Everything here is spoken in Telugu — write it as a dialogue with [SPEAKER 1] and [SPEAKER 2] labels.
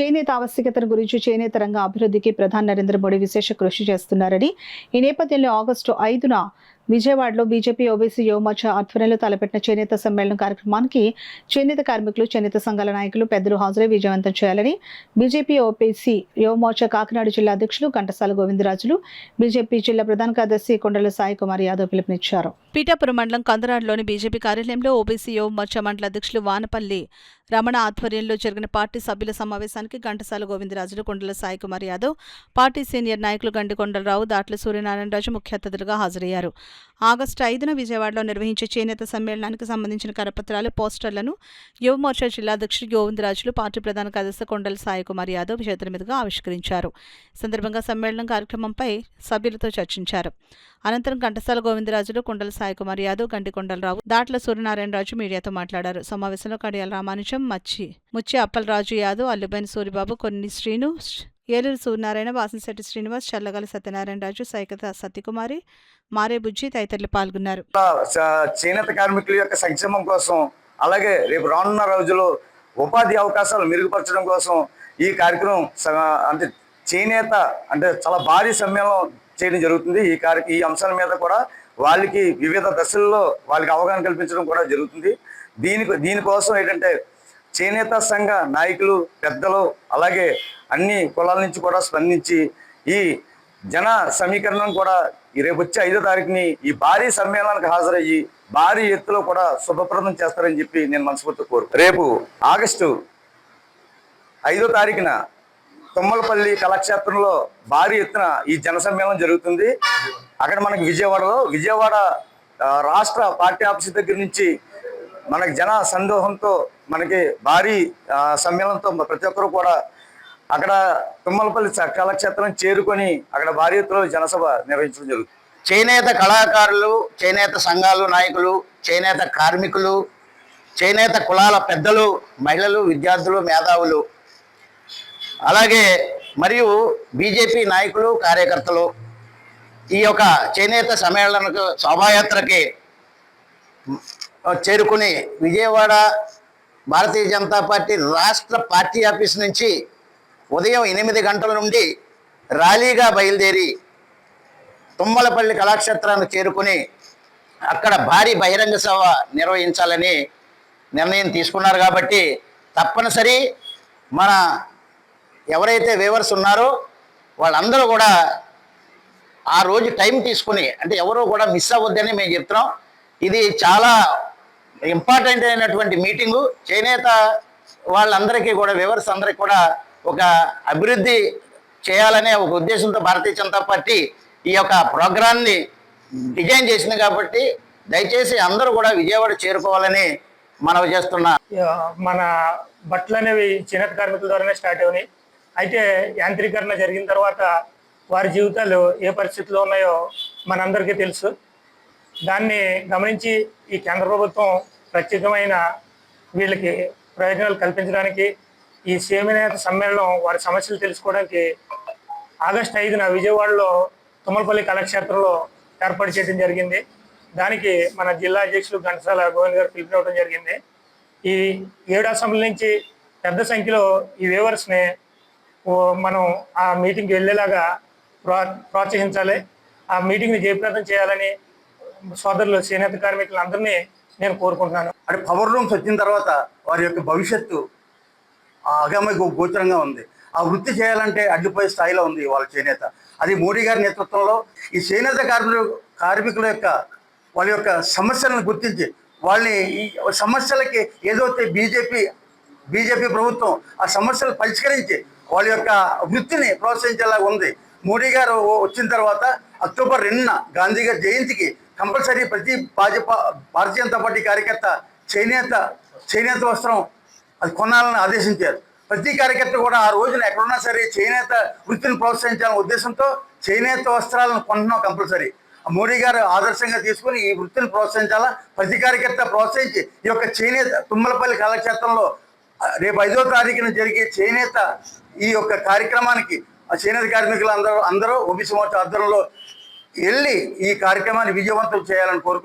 [SPEAKER 1] చేనేత ఆవశ్యకతను గురించి చేనేత రంగ అభివృద్ధికి ప్రధాని నరేంద్ర మోడీ విశేష కృషి చేస్తున్నారని ఈ నేపథ్యంలో ఆగస్టు 5న విజయవాడలో బీజేపీ ఓబీసీ యువమోర్చా ఆధ్వర్యంలో తలపెట్టిన చేనేత సమ్మేళనం కార్యక్రమానికి చేనేత కార్మికులు, చేనేత సంఘాల నాయకులు, పెద్దలు హాజరై విజయవంతం చేయాలని బీజేపీ ఓబీసీ యువమోర్చా కాకినాడ జిల్లా అధ్యక్షులు ఘంటసాల గోవిందరాజులు, బీజేపీ జిల్లా ప్రధాన కార్యదర్శి కొండల సాయి కుమార్ యాదవ్ పిలుపునిచ్చారు. పీఠాపురం మండలం కందరాడులోని బీజేపీ కార్యాలయంలో ఓబీసీ యువమోర్చా మండల అధ్యక్షులు వానపల్లి రమణ ఆధ్వర్యంలో జరిగిన పార్టీ సభ్యుల సమావేశానికి ఘంటసాల గోవిందరాజులు, కొండల సాయి కుమార్ యాదవ్, పార్టీ సీనియర్ నాయకులు గండి కొండలరావు, దాట్ల సూర్యనారాయణరాజు ముఖ్య అతిథులుగా హాజరయ్యారు. ఆగస్టు 5న విజయవాడలో నిర్వహించే చేనేత సమ్మేళనానికి సంబంధించిన కరపత్రాలు, పోస్టర్లను యువమోర్చా జిల్లా అధ్యక్షులు గోవిందరాజులు, పార్టీ ప్రధాన కార్యదర్శి కొండల సాయి కుమార్ యాదవ్ చేతుల మీదుగా ఆవిష్కరించారు. సందర్భంగా సమ్మేళనం కార్యక్రమంపై సభ్యులతో చర్చించారు. అనంతరం ఘంటసాల గోవిందరాజులు, కొండల సాయి కుమార్ యాదవ్, గండి కొండలరావు, దాట్ల సూర్యనారాయణరాజు మీడియాతో మాట్లాడారు. సమావేశంలో కడియాల రామానుజం, ముచ్చి అప్పలరాజు యాదవ్, అల్లుబైన సూరిబాబు, కొన్ని శ్రీను, ఏలూరు సూర్యనారాయణ, వాసంశెట్టి శ్రీనివాస్, చల్లగాలి సత్యనారాయణరాజు, సైకత సత్యకుమారి, మారే బుజ్జి తదితరులు పాల్గొన్నారు.
[SPEAKER 2] చేనేత కార్మికుల యొక్క సంక్షేమం కోసం, అలాగే రేపు రానున్న రోజుల్లో ఉపాధి అవకాశాలు మెరుగుపరచడం కోసం ఈ కార్యక్రమం అంటే చేనేత అంటే చాలా భారీ సమ్మేళనం చేయడం జరుగుతుంది. ఈ అంశాల మీద కూడా వాళ్ళకి వివిధ దశల్లో వాళ్ళకి అవగాహన కల్పించడం కూడా జరుగుతుంది. దీనికోసం ఏంటంటే చేనేత సంఘ నాయకులు, పెద్దలు, అలాగే అన్ని కులాల నుంచి కూడా స్పందించి ఈ జన సమీకరణం కూడా రేపు వచ్చే 5వ తారీఖుని ఈ భారీ సమ్మేళనానికి హాజరయ్యి భారీ ఎత్తులో కూడా శుభప్రదం చేస్తారని చెప్పి నేను మనస్ఫూర్తిగా కోరుకుంటున్నాను. రేపు ఆగస్టు 5వ తారీఖున తుమ్మలపల్లి కళాక్షేత్రంలో భారీ ఎత్తున ఈ జన సమ్మేళనం జరుగుతుంది. అక్కడ మనకి విజయవాడ రాష్ట్ర పార్టీ ఆఫీస్ దగ్గర నుంచి మనకి జన సందోహంతో మనకి భారీ సమ్మేళనంతో ప్రతి ఒక్కరు కూడా అక్కడ తుమ్మలపల్లి కళాక్షేత్రం చేరుకొని అక్కడ భారీ ఎత్తులో జనసభ నిర్వహించడం జరుగుతుంది.
[SPEAKER 3] చేనేత కళాకారులు, చేనేత సంఘాలు నాయకులు, చేనేత కార్మికులు, చేనేత కులాల పెద్దలు, మహిళలు, విద్యార్థులు, మేధావులు, అలాగే మరియు బీజేపీ నాయకులు, కార్యకర్తలు ఈ యొక్క చేనేత సమ్మేళనకు శోభాయాత్రకి చేరుకుని విజయవాడ భారతీయ జనతా పార్టీ రాష్ట్ర పార్టీ ఆఫీస్ నుంచి ఉదయం 8 గంటల నుండి ర్యాలీగా బయలుదేరి తుమ్మలపల్లి కళాక్షేత్రాన్ని చేరుకుని అక్కడ భారీ బహిరంగ సభ నిర్వహించాలని నిర్ణయం తీసుకున్నారు. కాబట్టి తప్పనిసరి మన ఎవరైతే వేవర్స్ ఉన్నారో వాళ్ళందరూ కూడా ఆ రోజు టైం తీసుకుని, అంటే ఎవరో కూడా మిస్ అవ్వద్దని మేము చెప్తున్నాం. ఇది చాలా ఇంపార్టెంట్ అయినటువంటి మీటింగు. చేనేత వాళ్ళందరికీ కూడా, వేవర్స్ అందరికీ కూడా ఒక అభివృద్ధి చేయాలనే ఒక ఉద్దేశంతో భారతీయ జనతా పార్టీ ఈ యొక్క ప్రోగ్రాన్ని డిజైన్ చేసింది. కాబట్టి దయచేసి అందరూ కూడా విజయవాడ చేరుకోవాలని మనవి చేస్తున్నా.
[SPEAKER 4] మన బట్టలు అనేవి చేనేత కార్మికుల ద్వారానే స్టార్ట్ అయినాయి. అయితే యాంత్రీకరణ జరిగిన తర్వాత వారి జీవితాలు ఏ పరిస్థితిలో ఉన్నాయో మనందరికీ తెలుసు. దాన్ని గమనించి ఈ కేంద్ర ప్రభుత్వం ప్రత్యేకమైన వీళ్ళకి ప్రయోజనాలు కల్పించడానికి ఈ చేనేత సమ్మేళనం వారి సమస్యలు తెలుసుకోవడానికి ఆగస్టు 5న విజయవాడలో తుమ్మలపల్లి కళాక్షేత్రంలో ఏర్పాటు చేయడం జరిగింది. దానికి మన జిల్లా అధ్యక్షులు ఘంటసాల గోవింద్ గారు పిలుపునివ్వడం జరిగింది. ఈ 7 అసెంబ్లీ నుంచి పెద్ద సంఖ్యలో ఈ వేవర్స్ని మనం ఆ మీటింగ్కి వెళ్ళేలాగా ప్రోత్సహించాలి. ఆ మీటింగ్ని జయప్రదం చేయాలని సోదరులు చేనేత కార్మికులందరినీ నేను కోరుకుంటున్నాను.
[SPEAKER 2] అంటే పవర్ రూమ్స్ వచ్చిన తర్వాత వారి యొక్క భవిష్యత్తు అగమ్య గోచరంగా ఉంది. ఆ వృత్తి చేయాలంటే అడ్డుపోయే స్థాయిలో ఉంది వాళ్ళ చేనేత. అది మోడీ గారి నేతృత్వంలో ఈ చేనేత కార్మికుల యొక్క వాళ్ళ యొక్క సమస్యలను గుర్తించి వాళ్ళని ఈ సమస్యలకి ఏదైతే బీజేపీ ప్రభుత్వం ఆ సమస్యలు పరిష్కరించి వాళ్ళ యొక్క వృత్తిని ప్రోత్సహించేలాగా ఉంది. మోడీ గారు వచ్చిన తర్వాత అక్టోబర్ 2న గాంధీ గారి జయంతికి కంపల్సరీ ప్రతి భారతీయ జనతా పార్టీ కార్యకర్త చేనేత వస్త్రం అది కొనాలని ఆదేశించారు. ప్రతి కార్యకర్త కూడా ఆ రోజున ఎక్కడున్నా సరే చేనేత వృత్తిని ప్రోత్సహించాలనే ఉద్దేశంతో చేనేత వస్త్రాలను కొంటున్నాం కంపల్సరీ. మోడీ గారు ఆదర్శంగా తీసుకుని ఈ వృత్తిని ప్రోత్సహించాలా, ప్రతి కార్యకర్త ప్రోత్సహించి ఈ యొక్క చేనేత తుమ్మలపల్లి కళాక్షేత్రంలో రేపు 5వ తారీఖున జరిగే చేనేత ఈ యొక్క కార్యక్రమానికి చేనేత కార్మికులు అందరూ ఓబీసీ మోర్చా ఆధ్వర్యంలో వెళ్ళి ఈ కార్యక్రమాన్ని విజయవంతం చేయాలని కోరుకుంటున్నాను.